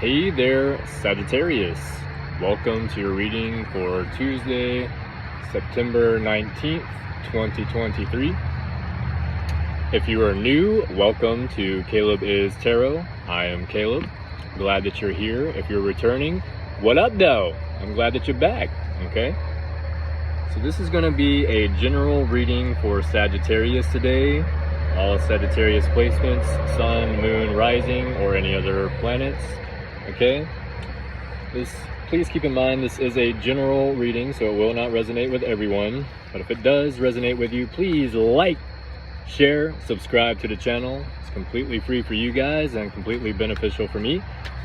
Hey there, Sagittarius. Welcome to your reading for Tuesday, September 19th, 2023. If you are new, welcome to Caleb is Tarot. I am Caleb. Glad that you're here. If you're returning, what up, though? I'm glad that you're back, okay? So this is going to be a general reading for Sagittarius today. All Sagittarius placements, sun, moon, rising, or any other planets. Okay, please keep in mind this is a general reading, so it will not resonate with everyone. But if it does resonate with you, please like, share, subscribe to the channel. It's completely free for you guys and completely beneficial for me.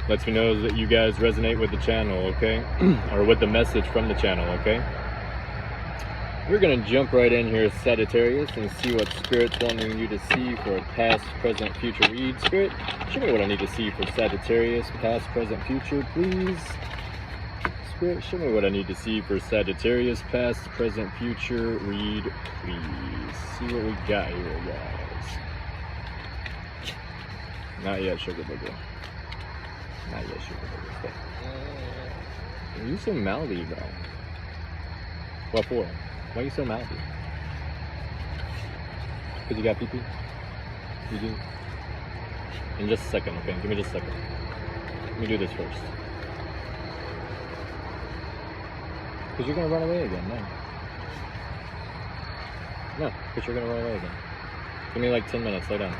Lets me know that you guys resonate with the channel, okay? Or with the message from the channel, okay? We're gonna jump right in here, Sagittarius, and see what Spirit's wanting you to see for a past, present, future read. Spirit, show me what I need to see for Sagittarius, past, present, future, please. Spirit, show me what I need to see for Sagittarius, past, present, future, read, please. See what we got here, guys. Not yet, sugar booger. Not yet, sugar booger. You're so mouthy, bro. What for? Why are you so mouthy? Because you got pee-pee? You do? In just a second, okay? Give me just a second. Let me do this first. Because you're going to run away again, no. No, because you're going to run away again. Give me like 10 minutes, lay down.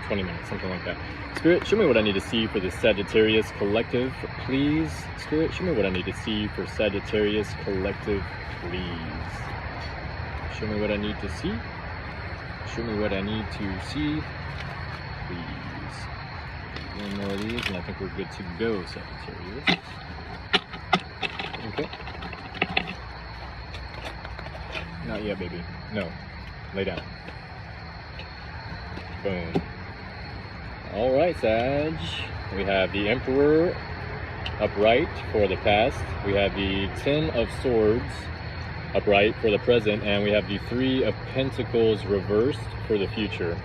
20 minutes, something like that. Spirit, show me what I need to see for the Sagittarius Collective, please. Spirit, show me what I need to see for Sagittarius Collective, please. Show me what I need to see. Show me what I need to see, please. One more of these, and I think we're good to go, Sagittarius. Okay. Not yet, baby. No. Lay down. Boom. All right, Sag. We have the Emperor upright for the past. We have the Ten of Swords upright for the present, and we have the Three of Pentacles reversed for the future.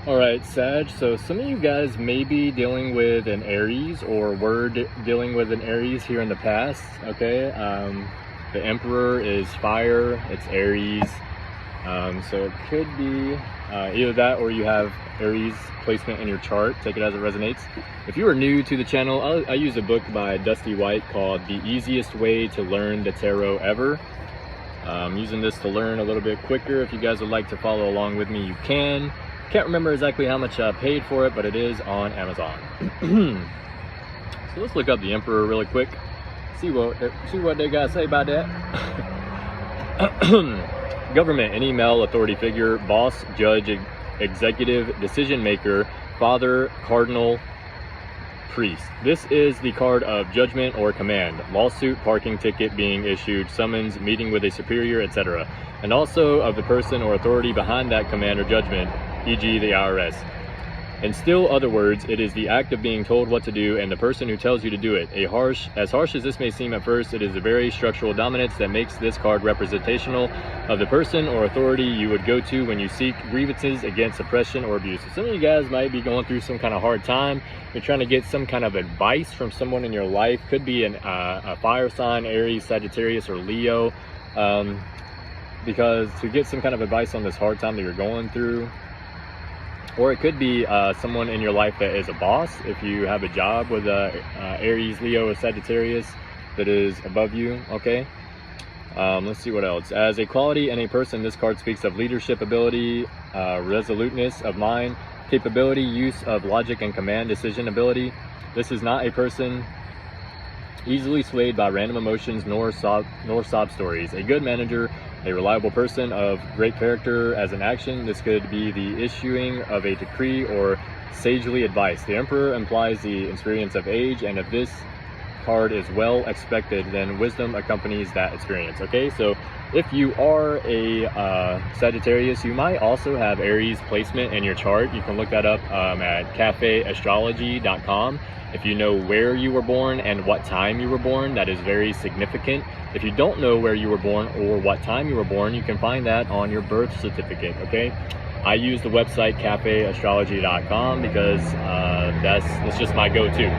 All right, Sag. So some of you guys may be dealing with an Aries, or were dealing with an Aries here in the past. Okay. The Emperor is fire. It's Aries. So it could be either that, or you have Aries placement in your chart. Take it as it resonates. If you are new to the channel, I use a book by Dusty White called The Easiest Way to Learn the Tarot Ever. I'm using this to learn a little bit quicker. If you guys would like to follow along with me, you can. Can't remember exactly how much I paid for it, but it is on Amazon. So let's look up the Emperor really quick. See what they gotta say about that. Government, any male authority figure, boss, judge, executive, decision maker, father, cardinal, priest. This is the card of judgment or command, lawsuit, parking ticket being issued, summons, meeting with a superior, etc. And also of the person or authority behind that command or judgment, e.g. the IRS. In still other words, it is the act of being told what to do and the person who tells you to do it. As harsh as this may seem at first, it is a very structural dominance that makes this card representational of the person or authority you would go to when you seek grievances against oppression or abuse. So some of you guys might be going through some kind of hard time. You're trying to get some kind of advice from someone in your life. Could be a fire sign, Aries, Sagittarius, or Leo. Because to get some kind of advice on this hard time that you're going through. Or it could be someone in your life that is a boss. If you have a job with Aries, Leo, or Sagittarius that is above you, okay? Let's see what else. As a quality in a person, this card speaks of leadership ability, resoluteness of mind, capability, use of logic and command, decision ability. This is not a person easily swayed by random emotions nor sob stories. A good manager, a reliable person of great character as an action. This could be the issuing of a decree or sagely advice. The Emperor implies the experience of age, and if this card is well expected, then wisdom accompanies that experience. Okay, so if you are a Sagittarius, you might also have Aries placement in your chart. You can look that up at cafeastrology.com. If you know where you were born and what time you were born, that is very significant. If you don't know where you were born or what time you were born, you can find that on your birth certificate, okay? I use the website cafeastrology.com because that's just my go-to.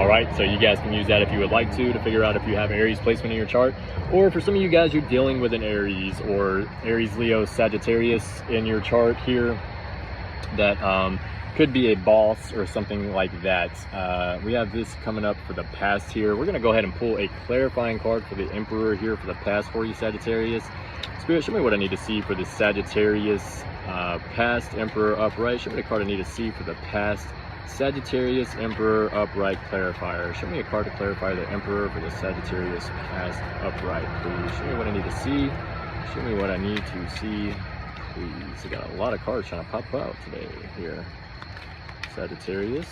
All right, so you guys can use that if you would like to figure out if you have Aries placement in your chart, or for some of you guys, you're dealing with an Aries or Aries, Leo, Sagittarius in your chart here that could be a boss or something like that. We have this coming up for the past here. We're gonna go ahead and pull a clarifying card for the Emperor here for the past for you, Sagittarius. Spirit, show me what I need to see for the Sagittarius past Emperor upright. Show me the card I need to see for the past Sagittarius Emperor upright clarifier. Show me a card to clarify the Emperor for the Sagittarius past upright, please. Show me what I need to see. Show me what I need to see, please. I got a lot of cards trying to pop out today here. Sagittarius.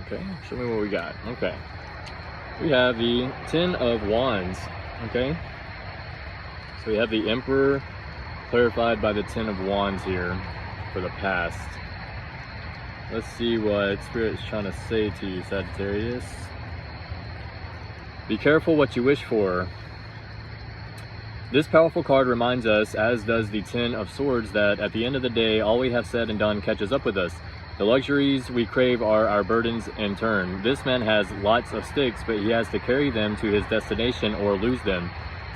Okay, show me what we got. Okay, we have the Ten of Wands. Okay, so we have the Emperor clarified by the Ten of Wands here for the past. Let's see what Spirit is trying to say to you, Sagittarius. Be careful what you wish for. This powerful card reminds us, as does the Ten of Swords, that at the end of the day, all we have said and done catches up with us. The luxuries we crave are our burdens in turn. This man has lots of sticks, but he has to carry them to his destination or lose them.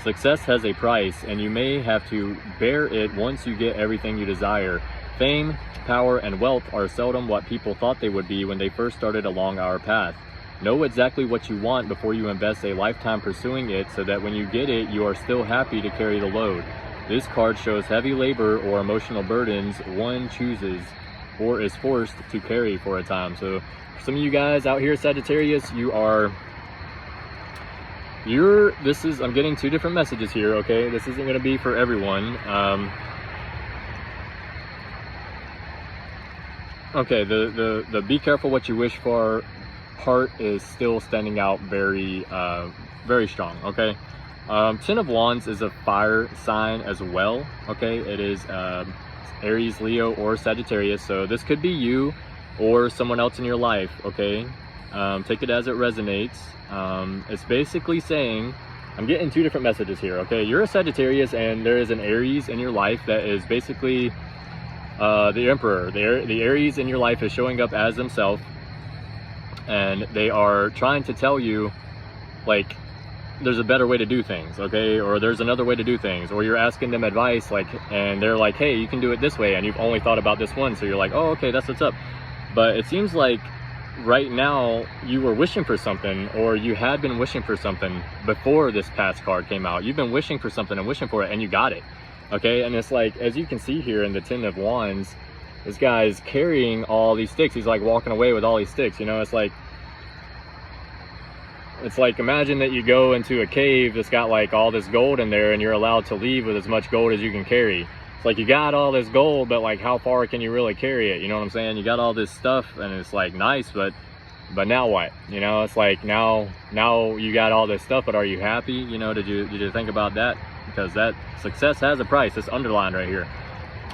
Success has a price, and you may have to bear it once you get everything you desire. Fame, power, and wealth are seldom what people thought they would be when they first started along our path. Know exactly what you want before you invest a lifetime pursuing it, so that when you get it, you are still happy to carry the load. This card shows heavy labor or emotional burdens one chooses or is forced to carry for a time. So for some of you guys out here, Sagittarius, I'm getting two different messages here, okay? This isn't going to be for everyone. Okay, the be careful what you wish for part is still standing out very strong, okay? Ten of Wands is a fire sign as well, okay? It is Aries, Leo, or Sagittarius, so this could be you or someone else in your life, okay? Take it as it resonates. It's basically saying, I'm getting two different messages here, okay? You're a Sagittarius and there is an Aries in your life that is basically the Emperor. The Aries in your life is showing up as themselves, and they are trying to tell you, like, there's a better way to do things, okay? Or there's another way to do things, or you're asking them advice, like, and they're like, hey, you can do it this way, and you've only thought about this one, so you're like, oh, okay, that's what's up. But it seems like right now you were wishing for something, or you had been wishing for something before this past card came out. You've been wishing for something and wishing for it, and you got it, okay? And it's like, as you can see here in the Ten of Wands, this guy's carrying all these sticks. He's like walking away with all these sticks, you know? It's like imagine that you go into a cave that's got like all this gold in there, and you're allowed to leave with as much gold as you can carry. It's like you got all this gold, but like how far can you really carry it? You know what I'm saying? You got all this stuff and it's like nice, but now what? You know, it's like now you got all this stuff, but are you happy? You know, did you think about that? Because that success has a price. It's underlined right here.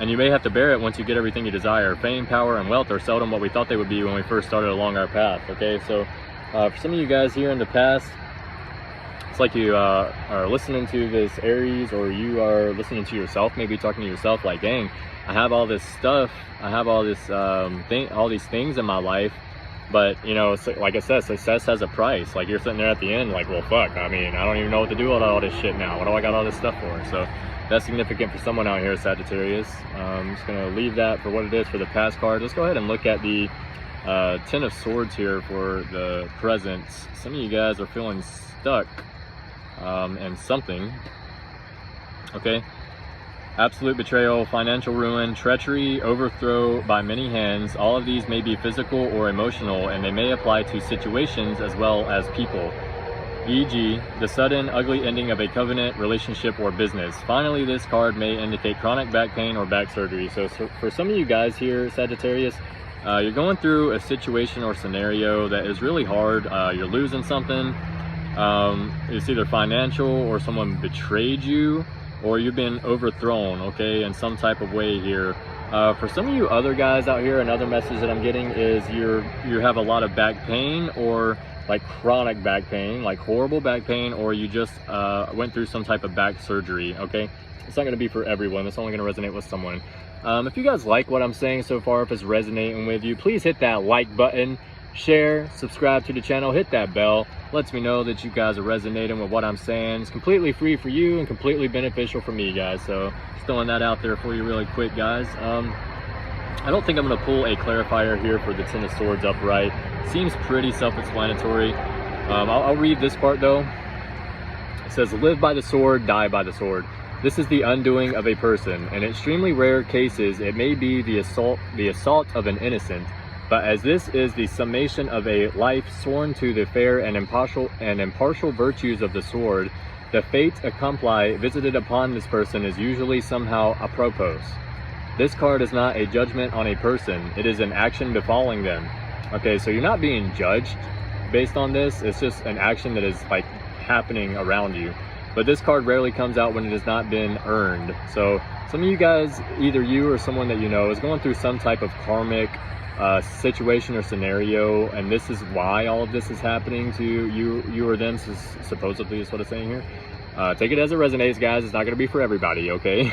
And you may have to bear it once you get everything you desire. Fame, power, and wealth are seldom what we thought they would be when we first started along our path, okay? So for some of you guys here in the past, it's like you are listening to this Aries, or you are listening to yourself, maybe talking to yourself like, dang, I have all this stuff, I have all this all these things in my life, but you know, like I said, success has a price. Like you're sitting there at the end like, well, fuck, I mean, I don't even know what to do with all this shit now. What do I got all this stuff for? So that's significant for someone out here, Sagittarius. I'm just gonna leave that for what it is for the past card. Let's go ahead and look at the Ten of Swords here for the present. Some of you guys are feeling stuck in something, okay? Absolute betrayal, financial ruin, treachery, overthrow by many hands. All of these may be physical or emotional, and they may apply to situations as well as people, e.g. the sudden ugly ending of a covenant, relationship, or business. Finally, this card may indicate chronic back pain or back surgery. So for some of you guys here, Sagittarius, you're going through a situation or scenario that is really hard. You're losing something. It's either financial, or someone betrayed you, or you've been overthrown, okay, in some type of way here. For some of you other guys out here, another message that I'm getting is you have a lot of back pain, or like chronic back pain, like horrible back pain, or you just went through some type of back surgery, okay? It's not going to be for everyone. It's only going to resonate with someone. If you guys like what I'm saying so far, if it's resonating with you, please hit that like button, share, subscribe to the channel, hit that bell. Lets me know that you guys are resonating with what I'm saying. It's completely free for you and completely beneficial for me, guys. So just throwing that out there for you really quick, guys. I don't think I'm going to pull a clarifier here for the Ten of Swords upright. Seems pretty self-explanatory. I'll read this part though. It says, live by the sword, die by the sword. This is the undoing of a person. In extremely rare cases, it may be the assault of an innocent. But as this is the summation of a life sworn to the fair and impartial virtues of the sword, the fate accompli visited upon this person is usually somehow apropos. This card is not a judgment on a person, it is an action befalling them. Okay, so you're not being judged based on this, it's just an action that is like happening around you. But this card rarely comes out when it has not been earned. So some of you guys, either you or someone that you know, is going through some type of karmic situation or scenario, and this is why all of this is happening to you or them, supposedly is what it's saying here. Take it as it resonates, guys. It's not going to be for everybody, okay?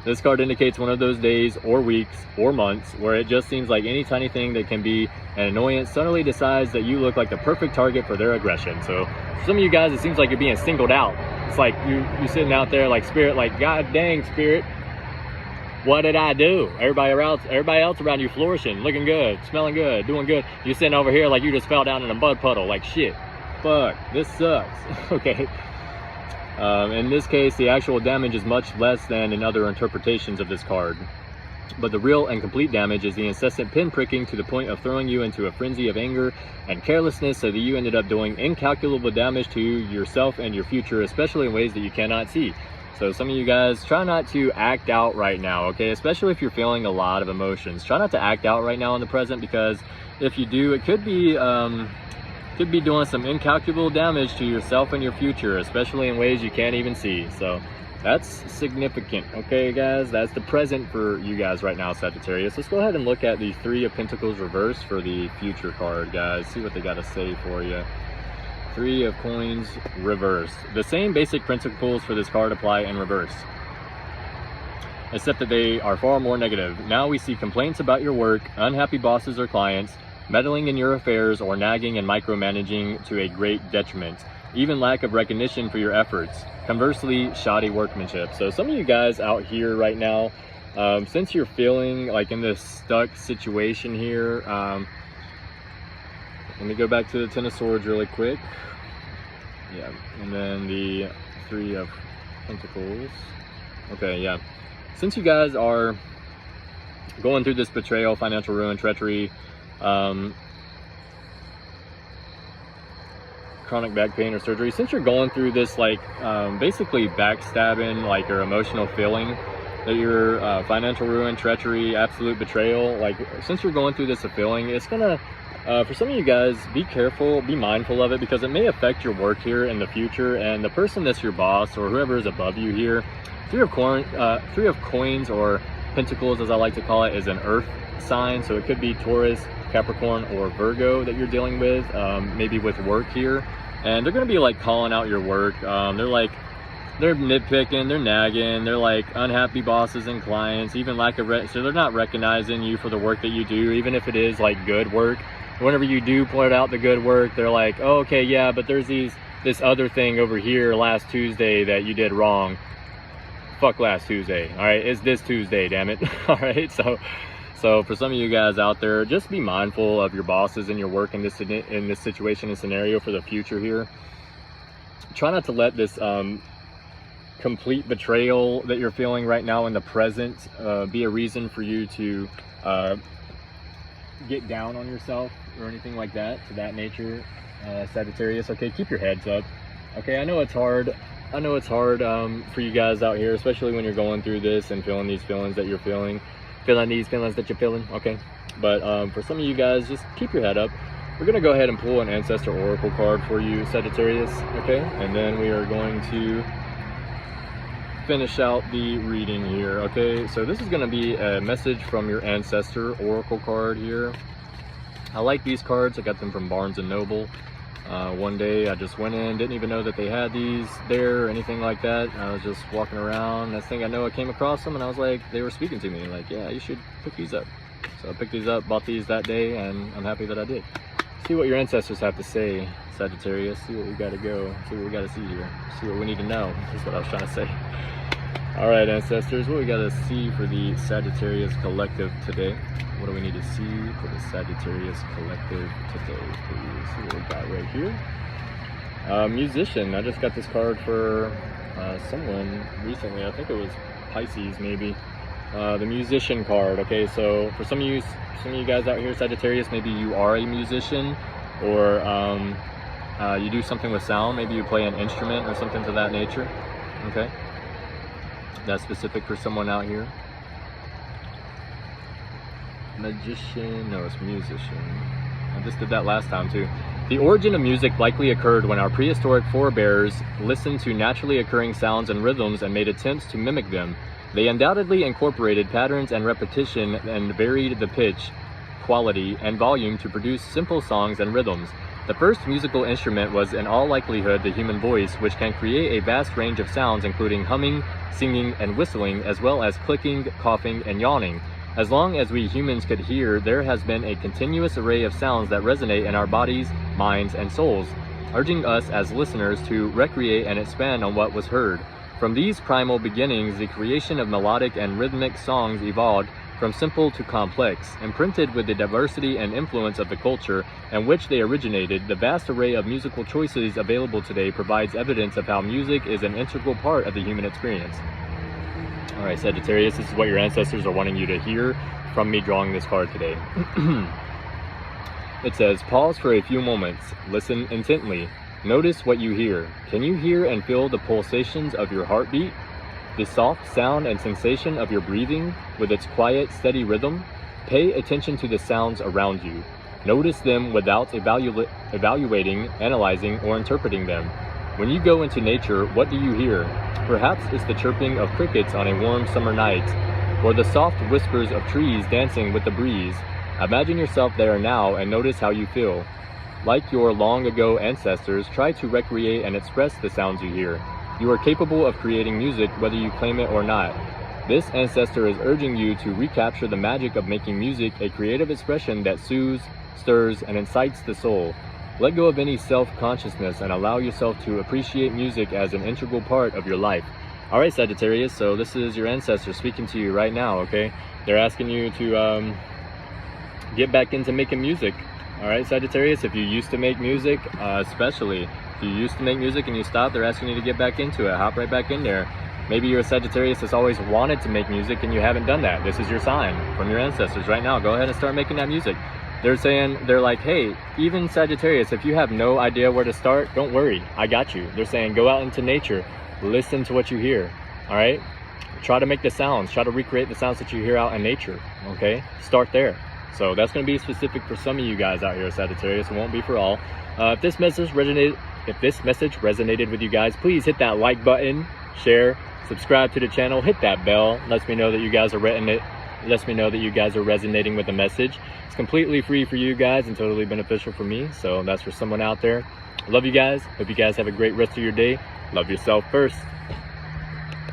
This card indicates one of those days or weeks or months where it just seems like any tiny thing that can be an annoyance suddenly decides that you look like the perfect target for their aggression. So for some of you guys, it seems like you're being singled out. It's like you're sitting out there like Spirit, like, God dang, Spirit, what did I do? Everybody else around you flourishing, looking good, smelling good, doing good. You're sitting over here like you just fell down in a mud puddle, like, shit, fuck, this sucks. Okay. In this case, the actual damage is much less than in other interpretations of this card. But the real and complete damage is the incessant pinpricking to the point of throwing you into a frenzy of anger and carelessness, so that you ended up doing incalculable damage to yourself and your future, especially in ways that you cannot see. So some of you guys, try not to act out right now, okay? Especially if you're feeling a lot of emotions. Try not to act out right now in the present, because if you do, it could be doing some incalculable damage to yourself and your future, especially in ways you can't even see. So that's significant, okay, guys? That's the present for you guys right now, Sagittarius. Let's go ahead and look at the Three of Pentacles reverse for the future card, guys. See what they got to say for you. Three of Coins reverse. The same basic principles for this card apply in reverse, except that they are far more negative. Now we see complaints about your work, unhappy bosses or clients, meddling in your affairs, or nagging and micromanaging to a great detriment, even lack of recognition for your efforts. Conversely, shoddy workmanship. So some of you guys out here right now, since you're feeling like in this stuck situation here, let me go back to the Ten of Swords really quick. Yeah, and then the Three of Pentacles. Okay, yeah. Since you guys are going through this betrayal, financial ruin, treachery, chronic back pain or surgery, since you're going through this like basically backstabbing, like your emotional feeling that you're financial ruin, treachery, absolute betrayal, like since you're going through this feeling, it's gonna for some of you guys, be careful, be mindful of it, because it may affect your work here in the future. And the person that's your boss or whoever is above you here, Three of Coins or Pentacles, as I like to call it, is an earth sign. So it could be Taurus, Capricorn, or Virgo that you're dealing with, maybe with work here. And they're going to be like calling out your work. They're nitpicking, they're nagging, they're like unhappy bosses and clients, even lack of so they're not recognizing you for the work that you do, even if it is like good work. Whenever you do point out the good work, they're like, oh, okay, yeah, but there's this other thing over here last Tuesday that you did wrong. Fuck last Tuesday, all right? It's this Tuesday, damn it. All right, so for some of you guys out there, just be mindful of your bosses and your work in this situation and scenario for the future here. Try not to let this complete betrayal that you're feeling right now in the present be a reason for you to get down on yourself or anything like that, to that nature, Sagittarius. Okay, keep your heads up. Okay, I know it's hard. For you guys out here, especially when you're going through this and feeling these feelings that you're feeling these feelings that you're feeling. Okay, but for some of you guys, just keep your head up. We're gonna go ahead and pull an Ancestor Oracle card for you, Sagittarius. Okay, and then we are going to finish out the reading here. Okay, so this is going to be a message from your Ancestor Oracle card here. I like these cards. I got them from Barnes & Noble. One day I just went in, didn't even know that they had these there or anything like that. I was just walking around. Next thing I know, I came across them and I was like, they were speaking to me like, yeah, you should pick these up. So I picked these up, bought these that day, and I'm happy that I did. See what your ancestors have to say, Sagittarius. See what we got to go. See what we got to see here. See what we need to know. That's what I was trying to say. All right, ancestors, what we got to see for the Sagittarius collective today? What do we need to see for the Sagittarius collective today, please? See what we got right here. Musician. I just got this card for someone recently. I think it was Pisces, maybe. The musician card. Okay, so for some of you guys out here, Sagittarius, maybe you are a musician, or you do something with sound. Maybe you play an instrument or something to that nature. Okay, that's specific for someone out here. Magician, no, it's musician. I just did that last time too. The origin of music likely occurred when our prehistoric forebears listened to naturally occurring sounds and rhythms and made attempts to mimic them. They undoubtedly incorporated patterns and repetition and varied the pitch, quality, and volume to produce simple songs and rhythms. The first musical instrument was in all likelihood the human voice, which can create a vast range of sounds including humming, singing, and whistling, as well as clicking, coughing, and yawning. As long as we humans could hear, there has been a continuous array of sounds that resonate in our bodies, minds, and souls, urging us as listeners to recreate and expand on what was heard. From these primal beginnings, the creation of melodic and rhythmic songs evolved from simple to complex. Imprinted with the diversity and influence of the culture in which they originated, the vast array of musical choices available today provides evidence of how music is an integral part of the human experience. All right, Sagittarius, this is what your ancestors are wanting you to hear from me drawing this card today. It says, pause for a few moments. Listen intently. Notice what you hear. Can you hear and feel the pulsations of your heartbeat? The soft sound and sensation of your breathing with its quiet, steady rhythm? Pay attention to the sounds around you. Notice them without evaluating, analyzing, or interpreting them. When you go into nature, what do you hear? Perhaps it's the chirping of crickets on a warm summer night, or the soft whispers of trees dancing with the breeze. Imagine yourself there now and notice how you feel. Like your long ago ancestors, try to recreate and express the sounds you hear. You are capable of creating music whether you claim it or not. This ancestor is urging you to recapture the magic of making music a creative expression that soothes, stirs, and incites the soul. Let go of any self-consciousness and allow yourself to appreciate music as an integral part of your life. All right, Sagittarius, so this is your ancestor speaking to you right now, okay? They're asking you to get back into making music. All right, Sagittarius, if you used to make music, especially if you used to make music and you stopped, they're asking you to get back into it. Hop right back in there. Maybe you're a Sagittarius that's always wanted to make music and you haven't done that. This is your sign from your ancestors right now. Go ahead and start making that music. They're like, hey, even Sagittarius, if you have no idea where to start, don't worry, I got you. They're saying, go out into nature, listen to what you hear, all right? Try to make the sounds, try to recreate the sounds that you hear out in nature, okay? Start there. So that's gonna be specific for some of you guys out here, Sagittarius. It won't be for all. If this message resonated with you guys, please hit that like button, share, subscribe to the channel, hit that bell. Lets me know that you guys are resonating with the message. It's completely free for you guys and totally beneficial for me. So that's for someone out there. Love you guys. Hope you guys have a great rest of your day. Love yourself first.